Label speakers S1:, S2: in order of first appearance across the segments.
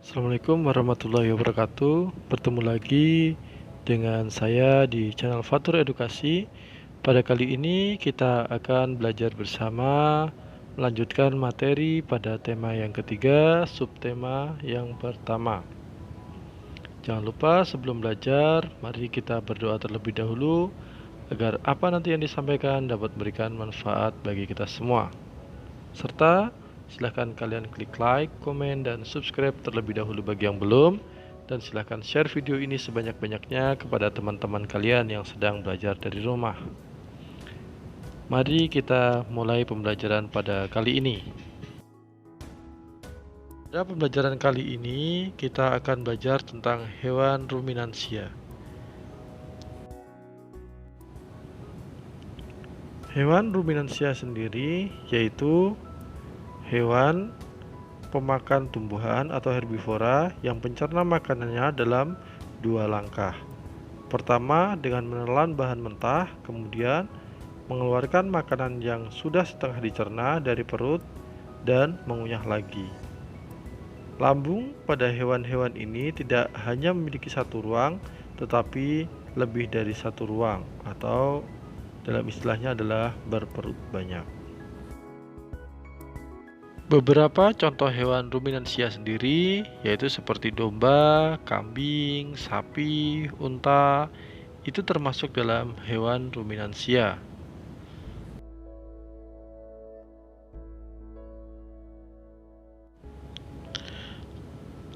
S1: Assalamualaikum warahmatullahi wabarakatuh. Bertemu lagi dengan saya di channel Fatur Edukasi. Pada kali ini kita akan belajar bersama melanjutkan materi pada tema yang ketiga, subtema yang pertama. Jangan lupa sebelum belajar, mari kita berdoa terlebih dahulu agar apa nanti yang disampaikan dapat memberikan manfaat bagi kita semua. Serta silahkan kalian klik like, komen, dan subscribe terlebih dahulu bagi yang belum. Dan silahkan share video ini sebanyak-banyaknya kepada teman-teman kalian yang sedang belajar dari rumah. Mari kita mulai pembelajaran pada kali ini. Pada pembelajaran kali ini kita akan belajar tentang hewan ruminansia. Hewan ruminansia sendiri yaitu hewan pemakan tumbuhan atau herbivora yang pencerna makanannya dalam dua langkah. Pertama, dengan menelan bahan mentah, kemudian mengeluarkan makanan yang sudah setengah dicerna dari perut dan mengunyah lagi. Lambung pada hewan-hewan ini tidak hanya memiliki satu ruang, tetapi lebih dari satu ruang, atau dalam istilahnya adalah berperut banyak. Beberapa contoh hewan ruminansia sendiri yaitu seperti domba, kambing, sapi, unta, itu termasuk dalam hewan ruminansia.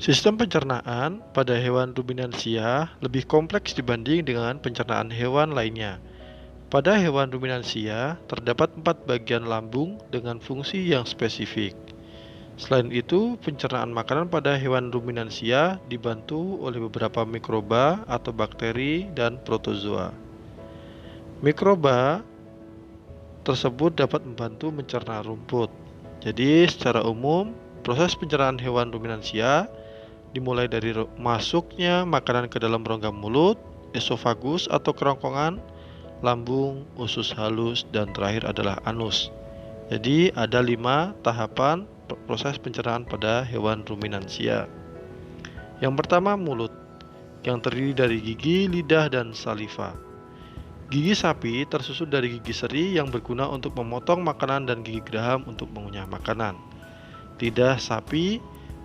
S1: Sistem pencernaan pada hewan ruminansia lebih kompleks dibanding dengan pencernaan hewan lainnya. Pada hewan ruminansia terdapat 4 bagian lambung dengan fungsi yang spesifik. Selain itu, pencernaan makanan pada hewan ruminansia dibantu oleh beberapa mikroba atau bakteri dan protozoa. Mikroba tersebut dapat membantu mencerna rumput. Jadi, secara umum, proses pencernaan hewan ruminansia dimulai dari masuknya makanan ke dalam rongga mulut, esofagus atau kerongkongan, lambung, usus halus, dan terakhir adalah anus. Jadi ada 5 tahapan proses pencernaan pada hewan ruminansia. Yang pertama, mulut, yang terdiri dari gigi, lidah, dan saliva. Gigi sapi tersusun dari gigi seri yang berguna untuk memotong makanan dan gigi geraham untuk mengunyah makanan. Lidah sapi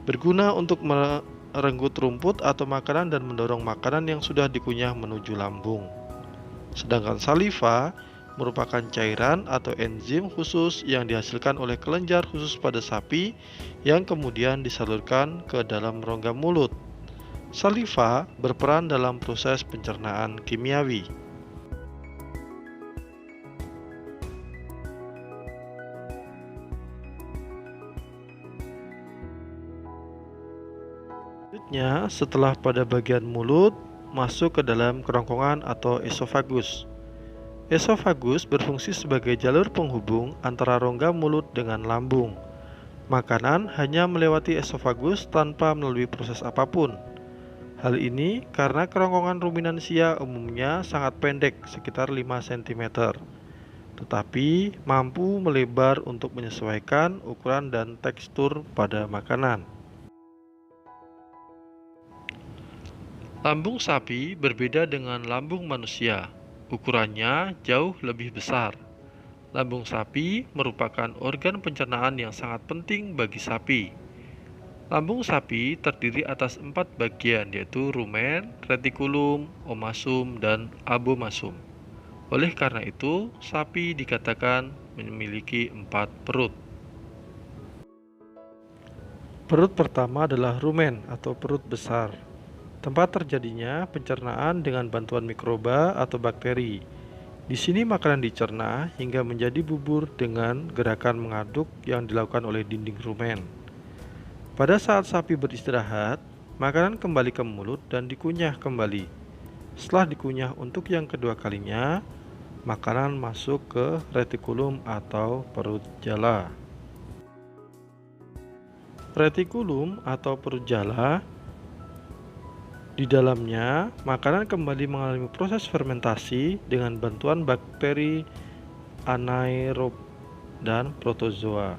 S1: berguna untuk merenggut rumput atau makanan dan mendorong makanan yang sudah dikunyah menuju lambung. Sedangkan saliva merupakan cairan atau enzim khusus yang dihasilkan oleh kelenjar khusus pada sapi yang kemudian disalurkan ke dalam rongga mulut. Saliva berperan dalam proses pencernaan kimiawi. Selanjutnya, setelah pada bagian mulut, masuk ke dalam kerongkongan atau esofagus. Esofagus berfungsi sebagai jalur penghubung antara rongga mulut dengan lambung. Makanan hanya melewati esofagus tanpa melalui proses apapun. Hal ini karena kerongkongan ruminansia umumnya sangat pendek, sekitar 5 cm, tetapi mampu melebar untuk menyesuaikan ukuran dan tekstur pada makanan. Lambung sapi berbeda dengan lambung manusia. Ukurannya jauh lebih besar. Lambung sapi merupakan organ pencernaan yang sangat penting bagi sapi. Lambung sapi terdiri atas 4 bagian, yaitu rumen, retikulum, omasum, dan abomasum. Oleh karena itu, sapi dikatakan memiliki 4 perut. Perut pertama adalah rumen atau perut besar, tempat terjadinya pencernaan dengan bantuan mikroba atau bakteri. Di sini makanan dicerna hingga menjadi bubur dengan gerakan mengaduk yang dilakukan oleh dinding rumen. Pada saat sapi beristirahat, makanan kembali ke mulut dan dikunyah kembali. Setelah dikunyah untuk yang kedua kalinya, makanan masuk ke retikulum atau perut jala. Retikulum atau perut jala, di dalamnya, makanan kembali mengalami proses fermentasi dengan bantuan bakteri anaerob dan protozoa.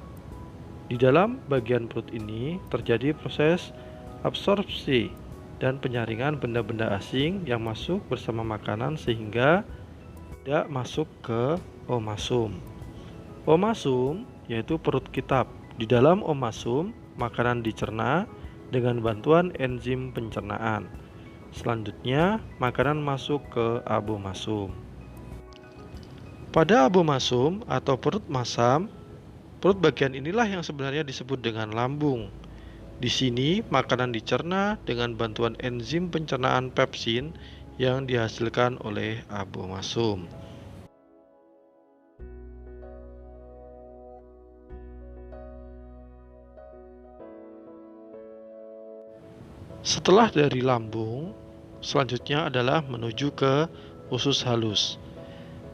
S1: Di dalam bagian perut ini terjadi proses absorpsi, dan penyaringan benda-benda asing yang masuk bersama makanan sehingga tidak masuk ke omasum. Omasum yaitu perut kitab. Di dalam omasum, makanan dicerna dengan bantuan enzim pencernaan. Selanjutnya, makanan masuk ke abomasum. Pada abomasum atau perut masam, perut bagian inilah yang sebenarnya disebut dengan lambung. Di sini, makanan dicerna dengan bantuan enzim pencernaan pepsin yang dihasilkan oleh abomasum. Setelah dari lambung, selanjutnya adalah menuju ke usus halus.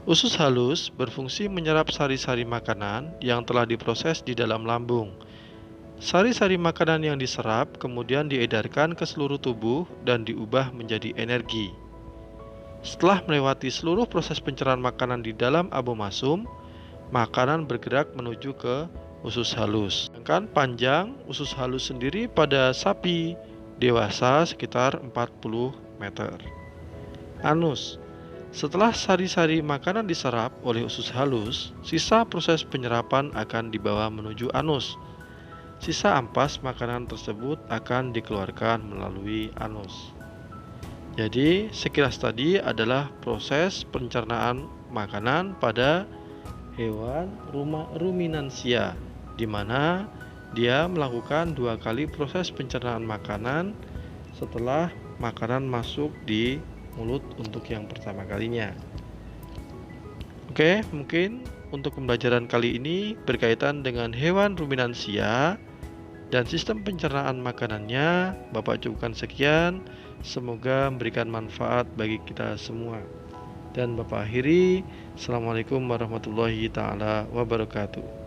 S1: Usus halus berfungsi menyerap sari-sari makanan yang telah diproses di dalam lambung. Sari-sari makanan yang diserap kemudian diedarkan ke seluruh tubuh dan diubah menjadi energi. Setelah melewati seluruh proses pencernaan makanan di dalam abomasum, makanan bergerak menuju ke usus halus. Sedangkan panjang usus halus sendiri pada sapi dewasa sekitar 40 meter. Anus. Setelah sari-sari makanan diserap oleh usus halus, sisa proses penyerapan akan dibawa menuju anus. Sisa ampas makanan tersebut akan dikeluarkan melalui anus. Jadi, sekilas tadi adalah proses pencernaan makanan pada hewan ruminansia, di mana dia melakukan 2 kali proses pencernaan makanan setelah makanan masuk di mulut untuk yang pertama kalinya. Oke, mungkin untuk pembelajaran kali ini berkaitan dengan hewan ruminansia dan sistem pencernaan makanannya. Bapak cukupkan sekian. Semoga memberikan manfaat bagi kita semua. Dan Bapak akhiri, Assalamualaikum warahmatullahi taala wabarakatuh.